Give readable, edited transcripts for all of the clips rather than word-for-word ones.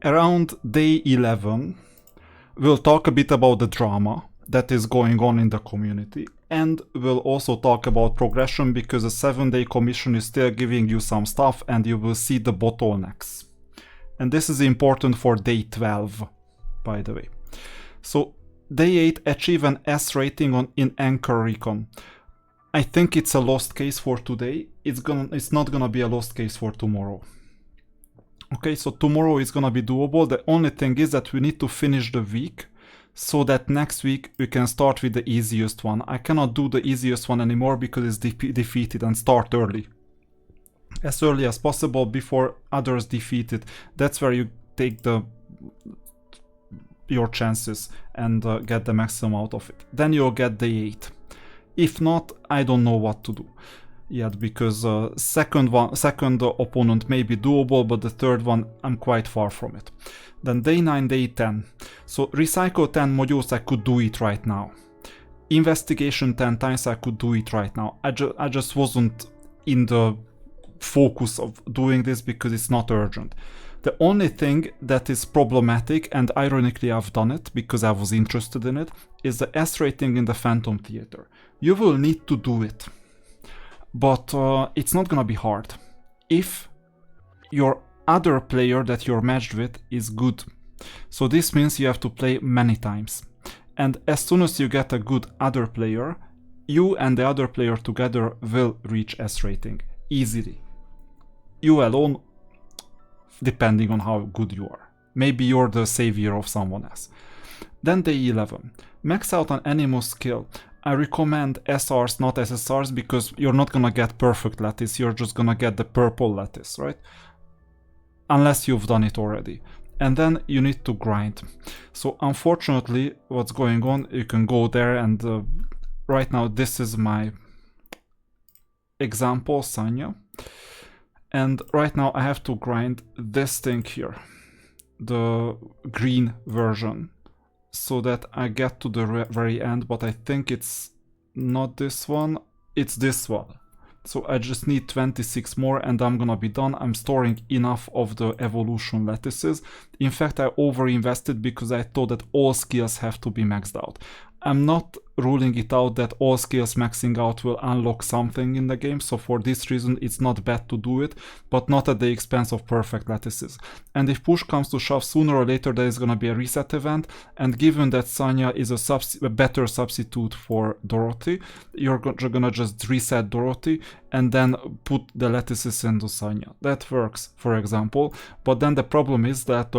around day 11, we'll talk a bit about the drama that is going on in the community, and we'll also talk about progression, because the 7-day commission is still giving you some stuff, and you will see the bottlenecks. And this is important for day 12, by the way. So day 8, achieve an S rating in Anchor Recon. I think it's a lost case for today. It's not gonna be a lost case for tomorrow. Okay, so tomorrow is gonna be doable. The only thing is that we need to finish the week so that next week we can start with the easiest one. I cannot do the easiest one anymore because it's defeated, and start early. As early as possible before others defeat it. That's where you take your chances and get the maximum out of it. Then you'll get day 8. If not, I don't know what to do yet, because second opponent may be doable, but the third one I'm quite far from it. Then day 9, day 10. So recycle 10 modules, I could do it right now. Investigation 10 times, I could do it right now. I just wasn't in the focus of doing this because it's not urgent. The only thing that is problematic, and ironically I've done it because I was interested in it, is the S rating in the Phantom Theater. You will need to do it, but it's not gonna be hard if your other player that you're matched with is good. So this means you have to play many times, and as soon as you get a good other player, you and the other player together will reach S rating easily. You alone, depending on how good you are. Maybe you're the savior of someone else. Then day 11. Max out on animal skill. I recommend SRs, not SSRs, because you're not gonna get perfect lattice, you're just gonna get the purple lattice, right? Unless you've done it already. And then you need to grind. So unfortunately, what's going on, you can go there and right now this is my example, Sanya. And right now I have to grind this thing here, the green version, so that I get to the very end, but I think it's not this one, it's this one. So I just need 26 more and I'm gonna be done. I'm storing enough of the evolution lattices. In fact, I over-invested because I thought that all skills have to be maxed out. I'm not ruling it out that all skills maxing out will unlock something in the game, so for this reason it's not bad to do it, but not at the expense of perfect lattices. And if push comes to shove, sooner or later there is gonna be a reset event, and given that Sanya is a better substitute for Dorothy, you're gonna just reset Dorothy and then put the lattices into Sanya. That works, for example, but then the problem is that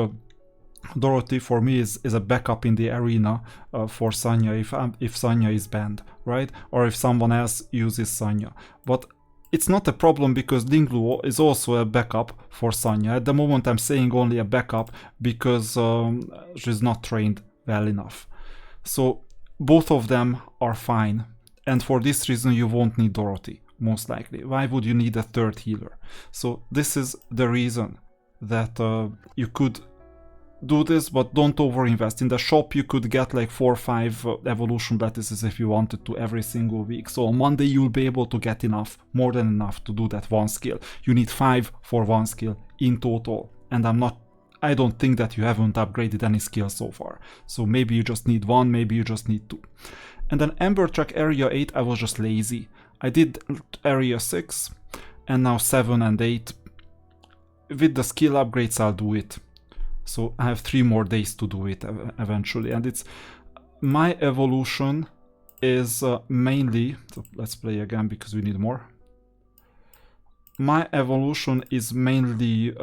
Dorothy for me is a backup in the arena for Sanya if Sanya is banned, right? Or if someone else uses Sanya. But it's not a problem because Lingluo is also a backup for Sanya. At the moment I'm saying only a backup because she's not trained well enough. So both of them are fine, and for this reason you won't need Dorothy, most likely. Why would you need a third healer? So this is the reason that you could do this, but don't overinvest. In the shop you could get like 4 or 5 evolution lattices if you wanted to every single week. So on Monday you'll be able to get enough, more than enough to do that one skill. You need 5 for one skill in total, and I don't think that you haven't upgraded any skill so far. So maybe you just need 1, maybe you just need 2. And then Ember Track Area 8, I was just lazy. I did Area 6 and now 7 and 8. With the skill upgrades I'll do it. So I have 3 more days to do it eventually, and it's my evolution is mainly, so let's play again because we need more. My evolution is mainly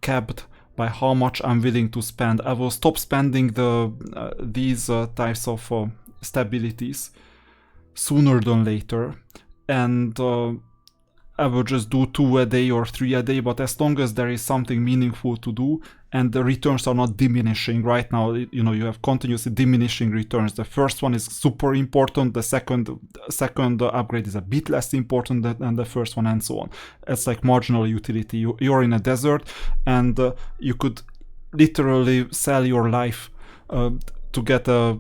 capped by how much I'm willing to spend. I will stop spending these types of stabilities sooner than later, and I will just do 2 a day or 3 a day, but as long as there is something meaningful to do and the returns are not diminishing. Right now, you know, you have continuously diminishing returns. The first one is super important, the second upgrade is a bit less important than the first one, and so on. It's like marginal utility. You're in a desert and you could literally sell your life to get a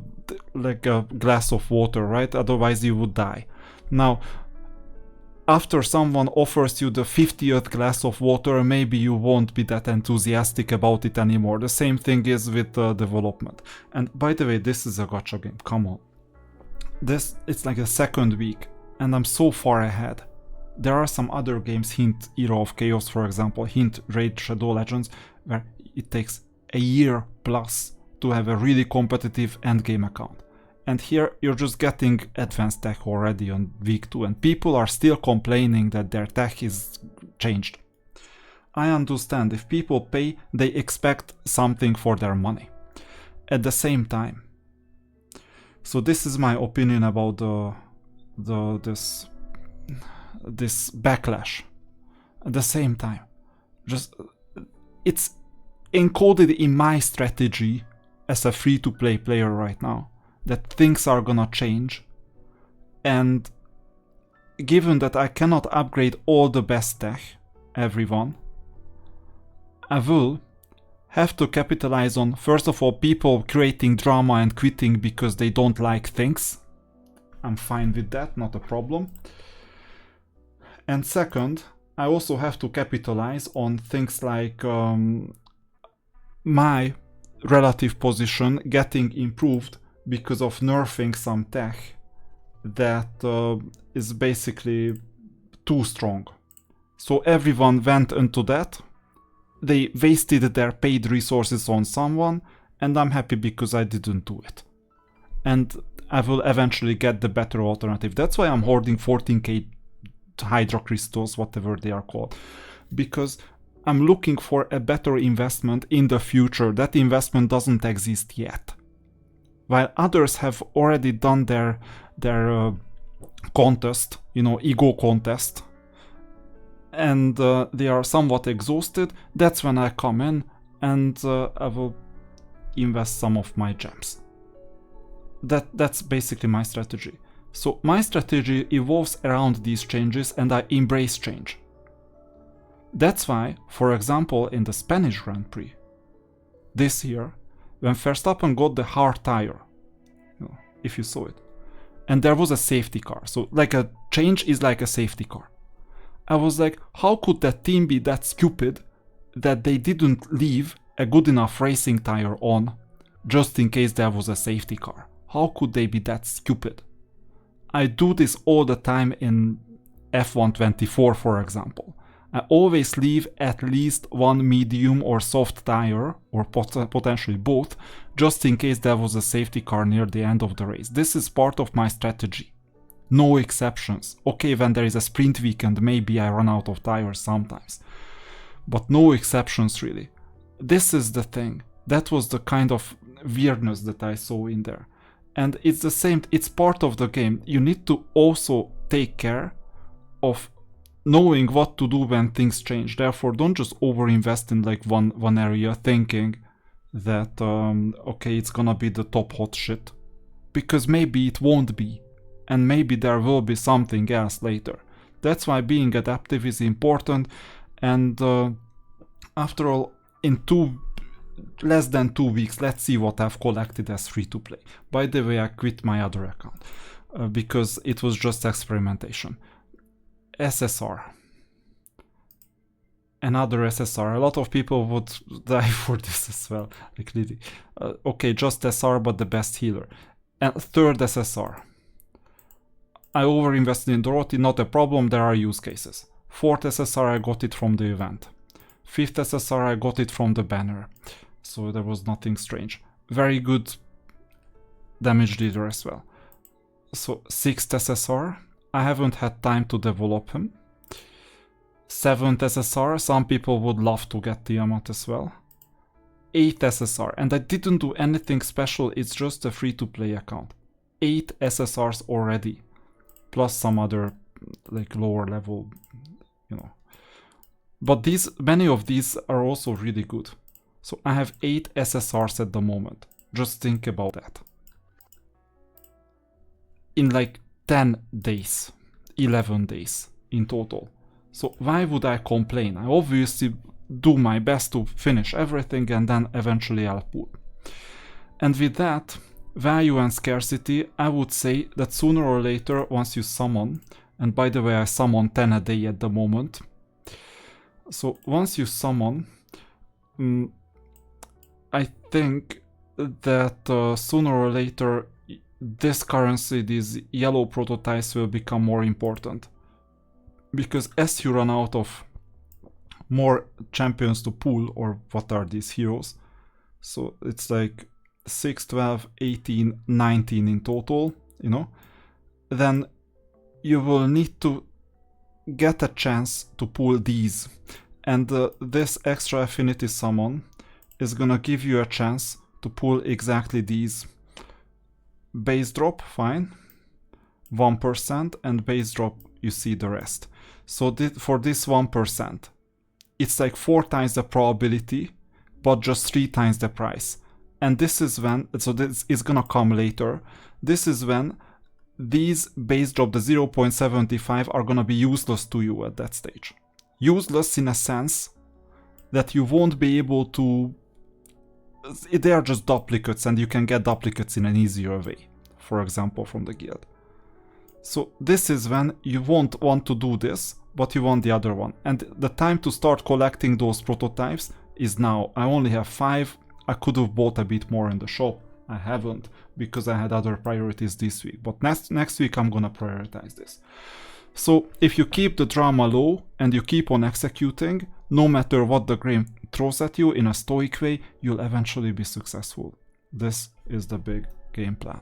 glass of water, right? Otherwise you would die. Now, after someone offers you the 50th glass of water, maybe you won't be that enthusiastic about it anymore. The same thing is with development. And by the way, this is a gacha game, come on. It's like the second week, and I'm so far ahead. There are some other games, hint Era of Chaos for example, hint Raid Shadow Legends, where it takes a year plus to have a really competitive endgame account. And here you're just getting advanced tech already on week 2, and people are still complaining that their tech is changed. I understand, if people pay, they expect something for their money. At the same time, so this is my opinion about this backlash. At the same time, just it's encoded in my strategy as a free-to-play player right now that things are gonna change, and given that I cannot upgrade all the best tech, everyone, I will have to capitalize on, first of all, people creating drama and quitting because they don't like things. I'm fine with that, not a problem. And second, I also have to capitalize on things like my relative position getting improved because of nerfing some tech that is basically too strong. So everyone went into that. They wasted their paid resources on someone, and I'm happy because I didn't do it. And I will eventually get the better alternative. That's why I'm hoarding 14k Hydra crystals, whatever they are called, because I'm looking for a better investment in the future. That investment doesn't exist yet. While others have already done their contest, ego contest, and they are somewhat exhausted, that's when I come in and I will invest some of my gems. That's basically my strategy. So my strategy evolves around these changes, and I embrace change. That's why, for example, in the Spanish Grand Prix this year, when Verstappen got the hard tire, if you saw it, and there was a safety car, so like a change is like a safety car. I was like, how could that team be that stupid that they didn't leave a good enough racing tire on just in case there was a safety car? How could they be that stupid? I do this all the time in F124, for example. I always leave at least one medium or soft tire, or potentially both, just in case there was a safety car near the end of the race. This is part of my strategy. No exceptions. Okay, when there is a sprint weekend, maybe I run out of tires sometimes. But no exceptions, really. This is the thing. That was the kind of weirdness that I saw in there. And it's the same, it's part of the game. You need to also take care of knowing what to do when things change. Therefore, don't just overinvest in like one area thinking that, okay, it's gonna be the top hot shit. Because maybe it won't be. And maybe there will be something else later. That's why being adaptive is important. And after all, in less than 2 weeks, let's see what I've collected as free-to-play. By the way, I quit my other account because it was just experimentation. SSR. Another SSR. A lot of people would die for this as well. Like really. Okay, just SR, but the best healer. And third SSR. I overinvested in Dorothy, not a problem, there are use cases. Fourth SSR, I got it from the event. Fifth SSR, I got it from the banner. So there was nothing strange. Very good damage leader as well. So sixth SSR, I haven't had time to develop him. Seventh SSR, some people would love to get Tiamat as well. Eighth SSR, and I didn't do anything special, it's just a free-to-play account. 8 SSRs already. Plus some other like lower level, But many of these are also really good. So I have 8 SSRs at the moment. Just think about that. In like 10 days, 11 days in total. So why would I complain? I obviously do my best to finish everything and then eventually I'll pull. And with that, value and scarcity, I would say that sooner or later, once you summon And by the way, I summon 10 a day at the moment. So once you summon, I think that sooner or later this currency, these yellow prototypes, will become more important. Because as you run out of more champions to pull, or what are these heroes, so it's like 6, 12, 18, 19 in total, you know, then you will need to get a chance to pull these. And this extra affinity summon is gonna give you a chance to pull exactly these. Base drop, fine, 1%, and base drop, you see the rest. So for this 1%, it's like 4 times the probability, but just 3 times the price. And this is when, so this is gonna come later, this is when these base drop, the 0.75, are gonna be useless to you at that stage. Useless in a sense that you won't be able to, they are just duplicates, and you can get duplicates in an easier way, for example from the guild. So this is when you won't want to do this, but you want the other one. And the time to start collecting those prototypes is now. I only have 5. I could have bought a bit more in the shop. I haven't, because I had other priorities this week. But next week I'm gonna prioritize this. So if you keep the drama low and you keep on executing, no matter what the game throws at you in a stoic way, you'll eventually be successful. This is the big game plan.